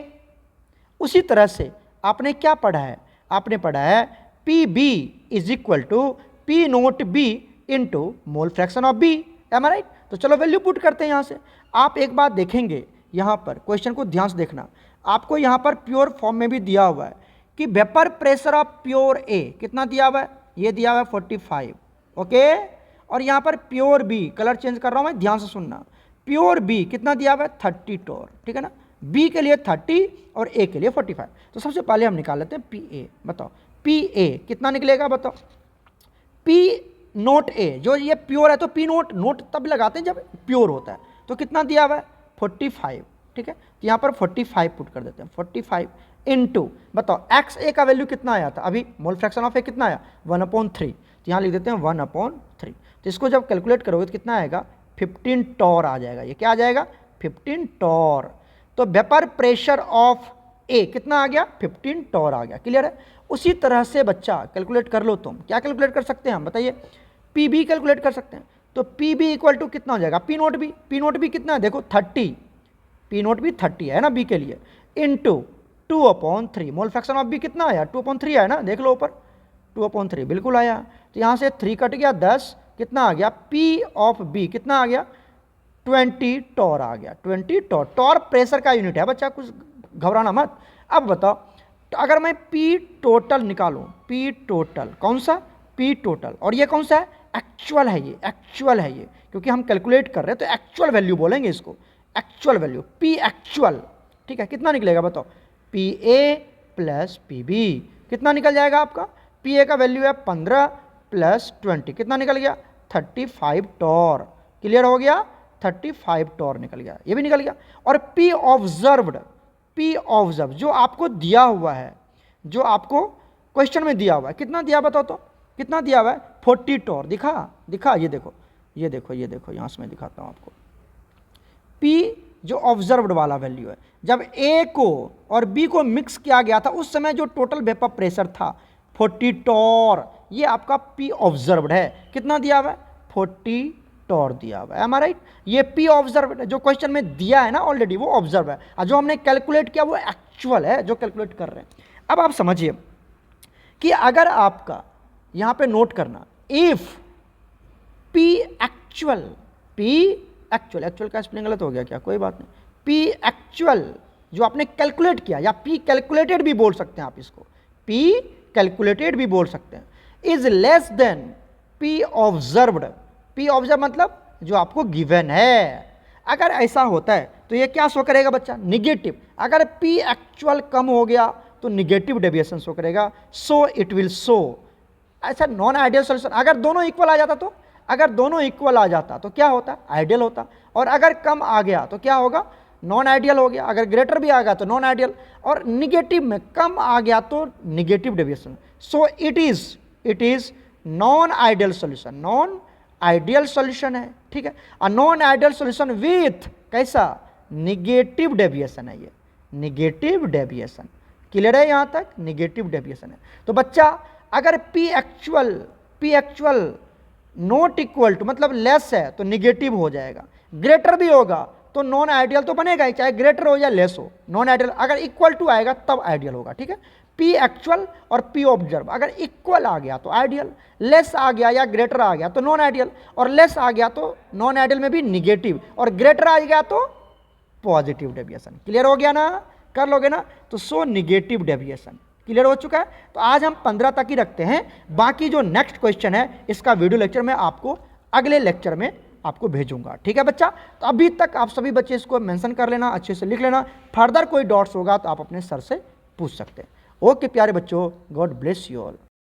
Speaker 1: उसी तरह से आपने क्या पढ़ा है? आपने पढ़ा है P B is equal to P naught B into mole fraction of B, am I right? तो चलो वैल्यू पुट करते हैं यहां से। आप एक बात देखेंगे यहां पर, क्वेश्चन को ध्यान से देखना, आपको यहां पर प्योर फॉर्म में भी दिया हुआ है कि वेपर प्रेशर ऑफ प्योर ए कितना दिया हुआ है? ये दिया हुआ है 45, ओके। और यहां पर प्योर बी, कलर चेंज कर रहा हूं मैं, ध्यान से सुनना, प्योर बी कितना दिया हुआ है? 30 टोर, ठीक है ना। बी के लिए 30 और ए के लिए 45। तो सबसे पहले हम निकाल लेते हैं पी ए। बताओ पी ए कितना निकलेगा? बताओ पी नोट ए, जो ये प्योर है तो पी नोट, नोट तब लगाते हैं जब प्योर होता है, तो कितना दिया हुआ है? 45, ठीक है। तो यहाँ पर 45 पुट कर देते हैं, 45 इंटू, बताओ एक्स ए का वैल्यू कितना आया था अभी? मोल फ्रैक्शन ऑफ ए कितना आया? 1/3। तो यहाँ लिख देते हैं 1/3। तो इसको जब कैलकुलेट करोगे तो कितना आएगा? 15 टोर आ जाएगा। ये क्या आ जाएगा? 15 टोर। तो वेपर प्रेशर ऑफ ए कितना आ गया? 15 टोर आ गया। क्लियर है? उसी तरह से बच्चा कैलकुलेट कर लो तुम। क्या कैलकुलेट कर सकते हैं हम? बताइए। पी बी कैलकुलेट कर सकते हैं। तो पी बी इक्वल टू कितना हो जाएगा? P naught B, P naught B कितना है? देखो 30, पी नोट बी 30 है ना बी के लिए, into 2/3। Mole fraction of B कितना आया? 2/3 आया ना, देख लो ऊपर, 2/3 बिल्कुल आया। तो यहाँ से 3 कट गया, 10, कितना आ गया? पी ऑफ बी कितना आ गया? 20 टोर आ गया। 20 टोर, टोर प्रेशर का यूनिट है बच्चा, कुछ घबराना मत। अब बताओ, तो अगर मैं पी टोटल निकालूं, पी टोटल कौन सा? पी टोटल, और ये कौन सा है? एक्चुअल है, ये एक्चुअल है ये, क्योंकि हम कैलकुलेट कर रहे हैं तो एक्चुअल वैल्यू बोलेंगे इसको, एक्चुअल वैल्यू, पी एक्चुअल, ठीक है। कितना निकलेगा बताओ? P A plus P B कितना निकल जाएगा आपका? पी ए का वैल्यू है 15 + 20, कितना निकल गया? 35 टोर। क्लियर हो गया? 35 टोर निकल गया, ये भी निकल गया। और पी ऑब्जर्व्ड, पी ऑब्जर्व जो आपको दिया हुआ है, जो आपको क्वेश्चन में दिया हुआ है, कितना दिया बताओ तो? कितना दिया हुआ है? 40 टोर। दिखा, ये देखो, ये देखो, ये देखो, यहाँ से मैं दिखाता हूँ आपको। पी जो ऑब्जर्व्ड वाला वैल्यू है। जब ए को और बी को मिक्स किया गया था उस समय जो टोटल वेपर प्रेशर था 40 टॉर, ये आपका पी ऑब्जर्व्ड है। कितना दिया हुआ है? 40 टॉर दिया हुआ है। M I right? ये पी ऑब्जर्व्ड है, जो क्वेश्चन में दिया है ना ऑलरेडी वो ऑब्जर्व है, और जो हमने कैलकुलेट किया वो एक्चुअल है जो कैलकुलेट कर रहे हैं। अब आप समझिए कि अगर आपका यहां पे नोट करना, इफ पी एक्चुअल एक्चुअल का स्पेलिंग गलत हो गया क्या? कोई बात नहीं, पी एक्चुअल जो आपने कैलकुलेट किया, या पी कैलकुलेटेड भी बोल सकते हैं आप इसको, पी कैलकुलेटेड भी बोल सकते हैं, is less than P observed. P observe मतलब जो आपको गिवन है। अगर ऐसा होता है तो ये क्या शो करेगा बच्चा? निगेटिव। अगर पी एक्चुअल कम हो गया तो निगेटिव डेविएशन शो करेगा, सो इट विल शो ऐसा नॉन आइडियल सॉल्यूशन। अगर दोनों इक्वल आ जाता तो, अगर दोनों इक्वल आ जाता तो क्या होता? आइडियल होता। और अगर कम आ गया तो क्या होगा? नॉन आइडियल हो गया। अगर ग्रेटर भी आ गया तो नॉन आइडियल, और निगेटिव में कम आ गया तो negative deviation. So it is non ideal solution, non ideal solution है, ठीक है। और नॉन आइडियल सॉल्यूशन विथ कैसा? निगेटिव डेविएशन है, ये निगेटिव डेविएशन। क्लियर है यहां तक? निगेटिव डेविएशन है। तो बच्चा अगर P actual not equal to मतलब लेस है तो निगेटिव हो जाएगा, ग्रेटर भी होगा तो नॉन आइडियल तो बनेगा ही, चाहे ग्रेटर हो या लेस हो। नॉन आइडियल अगर इक्वल टू आएगा तब आइडियल होगा, ठीक है। पी एक्चुअल और पी ऑब्जर्व अगर इक्वल आ गया तो आइडियल, लेस आ गया या ग्रेटर आ गया तो नॉन आइडियल, और लेस आ गया तो नॉन आइडियल में भी निगेटिव, और ग्रेटर आ गया तो पॉजिटिव डेविएशन। क्लियर हो गया ना? कर लोगे ना? तो सो निगेटिव डेविएशन। क्लियर हो चुका है? तो आज हम 15 तक ही रखते हैं, बाकी जो नेक्स्ट क्वेश्चन है इसका वीडियो लेक्चर में आपको अगले लेक्चर में आपको भेजूंगा, ठीक है बच्चा। तो अभी तक आप सभी बच्चे इसको मेंशन कर लेना, अच्छे से लिख लेना, फर्दर कोई डाउट्स होगा तो आप अपने सर से पूछ सकते हैं। ओके प्यारे बच्चों, गॉड ब्लेस यू ऑल।